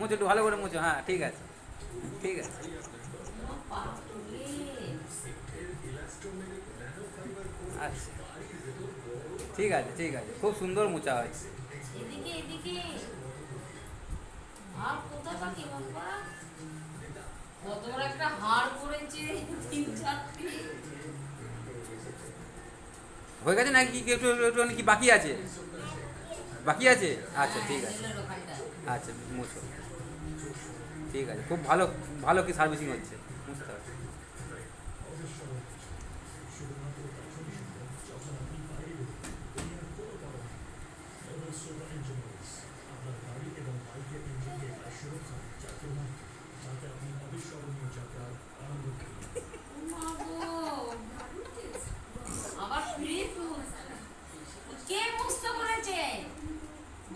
মুছো একটু ভালো করে মুছো, হ্যাঁ ঠিক আছে ঠিক আছে। আচ্ছা ঠিক আছে ঠিক আছে, খুব সুন্দর মোচা হয়েছে। এদিকে এদিকে আর কোথা পাখি বাবা, কত বড় একটা হাড় পড়েছে, তিন চারটি। হয়ে গেছে নাকি কি একটু একটু কি বাকি আছে? বাকি আছে, আচ্ছা হ্যাঁ ঠিক আছে। হ্যান্ডেলের ওখানটায়। আচ্ছা মুছো, ঠিক আছে, খুব ভালো ভালো কি সার্ভিসিং হচ্ছে, বুঝতে হবে। মা গো, আবার ফ্রি ফুল, কে বুঝতে পেরেছে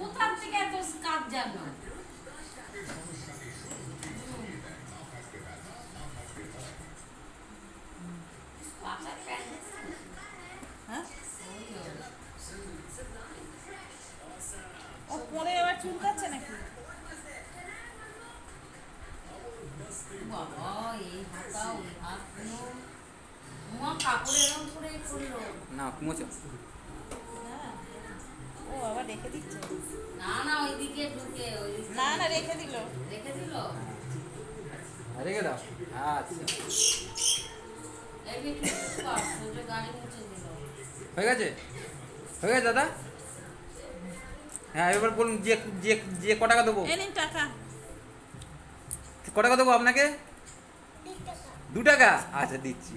কোথা থেকে এত কাজ জানো? পাশা প্যান্ট, হ্যাঁ ওই হবে। ও পরে আবার চুলকাচ্ছে নাকি? বাবা এই হাতা ওই হাত গুলো, উমা কাপড় এরম করে করলো। না মুছো। হ্যাঁ ও আবার রেখে দিচ্ছে। না না ওইদিকে ঢুকে ওইদিকে না না রেখে দিল। রেখে দিল। রেখে দাও, আচ্ছা এই একটু কর, সোজা গাড়ি মুছে দিল। হয়ে গেছে, হয়ে গেছে দাদা। হ্যাঁ এবার বলুন যে যে যে ক টাকা দেবো, এ নিন টাকা। ক টাকা দেবো আপনাকে? 2 টাকা, আচ্ছা দিচ্ছি।